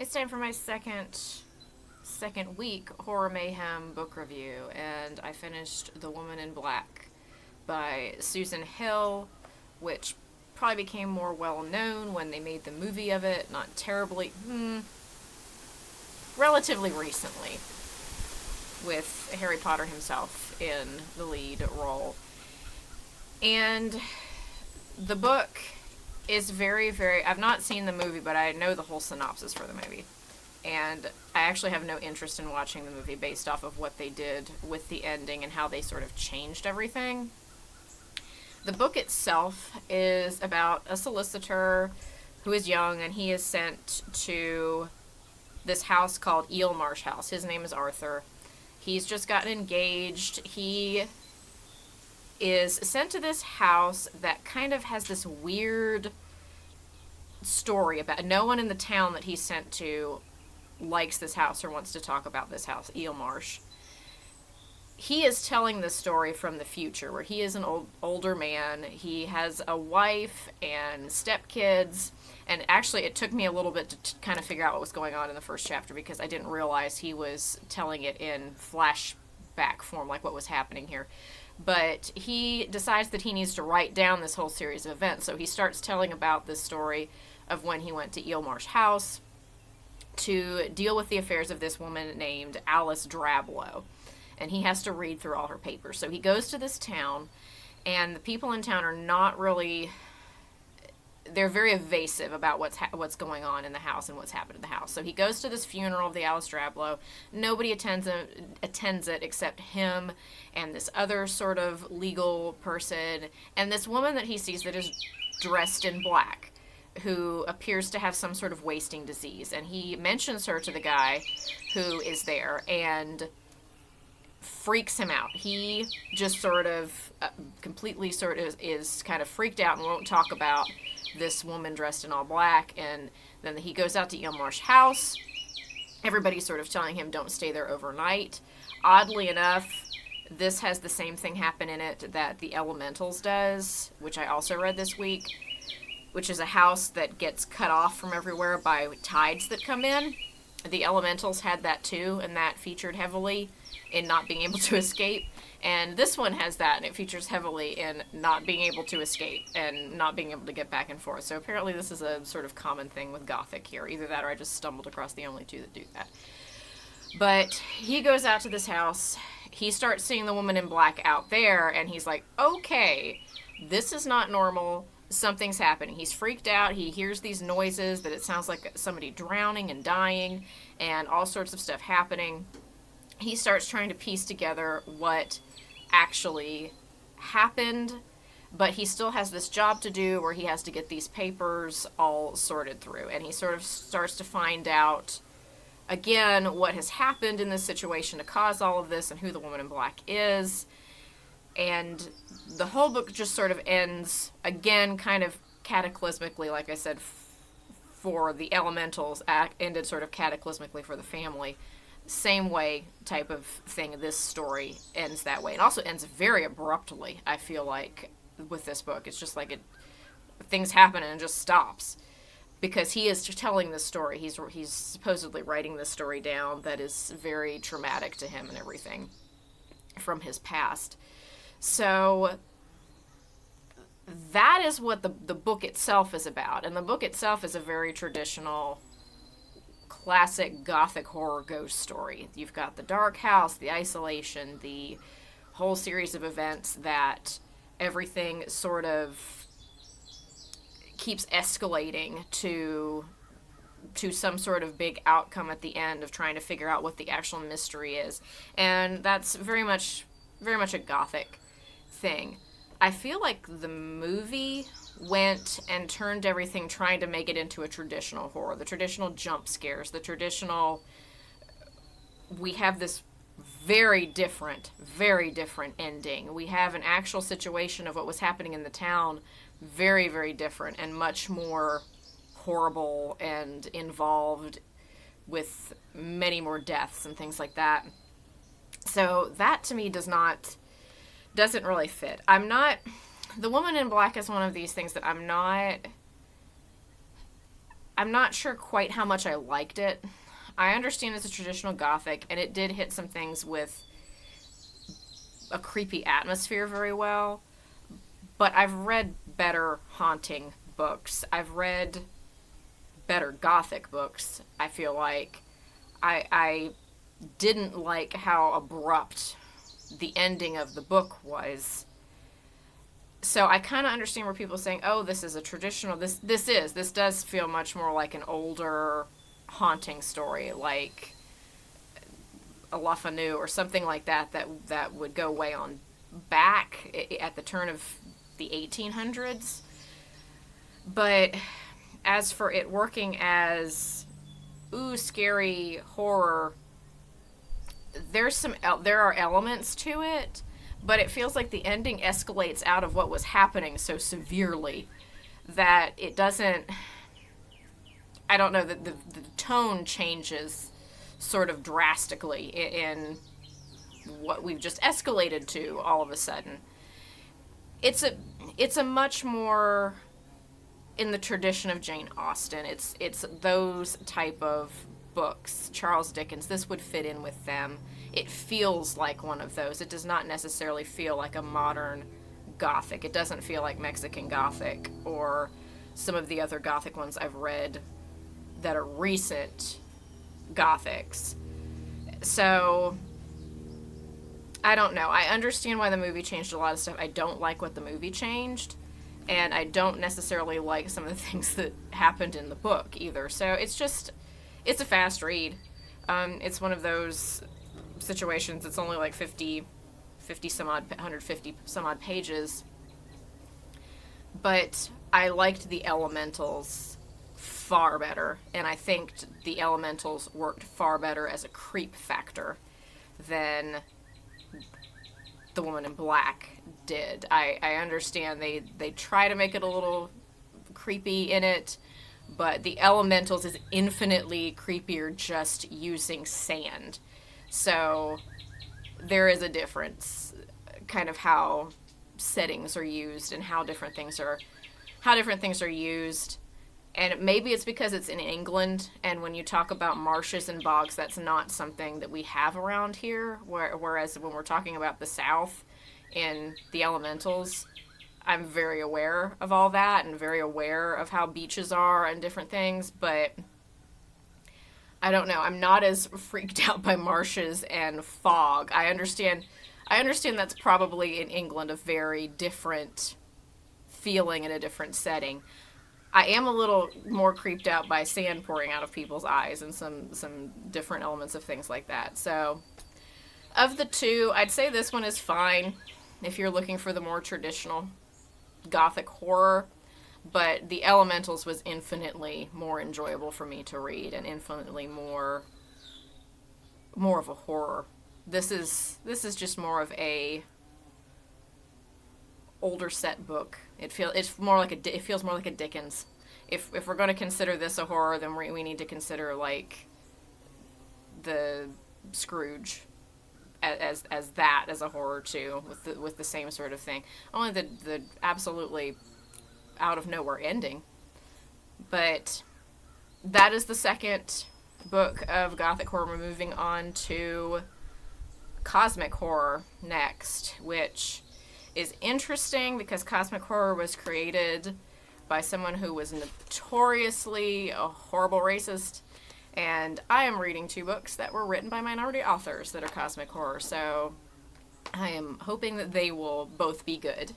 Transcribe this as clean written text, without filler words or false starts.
It's time for my second week horror mayhem book review, and I finished The Woman in Black by Susan Hill, which probably became more well known when they made the movie of it. Not terribly, relatively recently, with Harry Potter himself in the lead role. And the book is very, very... I've not seen the movie, but I know the whole synopsis for the movie. And I actually have no interest in watching the movie based off of what they did with the ending and how they sort of changed everything. The book itself is about a solicitor who is young, and he is sent to this house called Eel Marsh House. His name is Arthur. He's just gotten engaged. He is sent to this house that kind of has this weird story about... No one in the town that he's sent to likes this house or wants to talk about this house, Eel Marsh. He is telling the story from the future, where he is an older man. He has a wife and stepkids, and actually it took me a little bit to kind of figure out what was going on in the first chapter, because I didn't realize he was telling it in flashback form, like what was happening here. But he decides that he needs to write down this whole series of events, so he starts telling about this story of when he went to Eel Marsh House to deal with the affairs of this woman named Alice Drablow. And he has to read through all her papers. So he goes to this town, and the people in town are not really... They're very evasive about what's going on in the house and what's happened in the house. So he goes to this funeral of the Alice Drablow. Nobody attends it except him and this other sort of legal person, and this woman that he sees that is dressed in black, who appears to have some sort of wasting disease. And he mentions her to the guy who is there, and freaks him out. He just sort of completely sort of is kind of freaked out and won't talk about this woman dressed in all black. And then he goes out to Eel Marsh House. Everybody's sort of telling him don't stay there overnight. Oddly enough, this has the same thing happen in it that the Elementals does, which I also read this week, which is a house that gets cut off from everywhere by tides that come in. The Elementals had that too, and that featured heavily in not being able to escape. And this one has that, and it features heavily in not being able to escape and not being able to get back and forth. So apparently this is a sort of common thing with Gothic here. Either that or I just stumbled across the only two that do that. But he goes out to this house. He starts seeing the woman in black out there, and he's like, okay, this is not normal. Something's happening. He's freaked out. He hears these noises that it sounds like somebody drowning and dying and all sorts of stuff happening. He starts trying to piece together what actually happened, but he still has this job to do where he has to get these papers all sorted through. And he sort of starts to find out, again, what has happened in this situation to cause all of this and who the woman in black is. And the whole book just sort of ends, again, kind of cataclysmically, like I said, for the Elementals, ended sort of cataclysmically for the family. Same way type of thing. This story ends that way. It also ends very abruptly, I feel like, with this book. It's just like things happen and it just stops. Because he is telling this story. He's supposedly writing this story down that is very traumatic to him and everything from his past. So that is what the book itself is about. And the book itself is a very traditional, classic Gothic horror ghost story. You've got the dark house, the isolation, the whole series of events that everything sort of keeps escalating to some sort of big outcome at the end of trying to figure out what the actual mystery is. And that's very much a Gothic thing. I feel like the movie went and turned everything trying to make it into a traditional horror. The traditional jump scares, the traditional... We have this very different ending. We have an actual situation of what was happening in the town, very, very different and much more horrible and involved with many more deaths and things like that. So that to me doesn't really fit. The Woman in Black is one of these things that I'm not sure quite how much I liked it. I understand it's a traditional Gothic, and it did hit some things with a creepy atmosphere very well. But I've read better haunting books. I've read better Gothic books, I feel like. I didn't like how abrupt the ending of the book was. So I kind of understand where people are saying, "Oh, this is a traditional. This does feel much more like an older haunting story, like a La Fanu or something like that. That would go way on back at the turn of the 1800s." But as for it working as scary horror, there are elements to it, but it feels like the ending escalates out of what was happening so severely that it doesn't. I don't know, that the tone changes sort of drastically in what we've just escalated to all of a sudden. It's a much more in the tradition of Jane Austen. It's those type of books. Charles Dickens, this would fit in with them. It feels like one of those. It does not necessarily feel like a modern Gothic. It doesn't feel like Mexican Gothic or some of the other Gothic ones I've read that are recent Gothics. So I don't know. I understand why the movie changed a lot of stuff. I don't like what the movie changed, and I don't necessarily like some of the things that happened in the book either. So it's a fast read. It's one of those situations. It's only like 50 some odd, 150 some odd pages. But I liked the elementals far better, and I think the elementals worked far better as a creep factor than the Woman in Black did. I understand they try to make it a little creepy in it, but the elementals is infinitely creepier just using sand. So there is a difference, kind of how settings are used and how different things are used. And maybe it's because it's in England, and when you talk about marshes and bogs, that's not something that we have around here. Whereas when we're talking about the South and the elementals, I'm very aware of all that and very aware of how beaches are and different things. But I don't know. I'm not as freaked out by marshes and fog. I understand that's probably in England a very different feeling in a different setting. I am a little more creeped out by sand pouring out of people's eyes and some different elements of things like that. So, of the two, I'd say this one is fine if you're looking for the more traditional Gothic horror, but The Elementals was infinitely more enjoyable for me to read and infinitely more of a horror. This is just more of a older set book. It feels more like a Dickens. If we're going to consider this a horror, then we need to consider like the Scrooge as a horror too, with the same sort of thing. Only the absolutely out of nowhere ending. But that is the second book of Gothic horror. We're moving on to cosmic horror next, which is interesting because cosmic horror was created by someone who was notoriously a horrible racist, and I am reading two books that were written by minority authors that are cosmic horror, so I am hoping that they will both be good.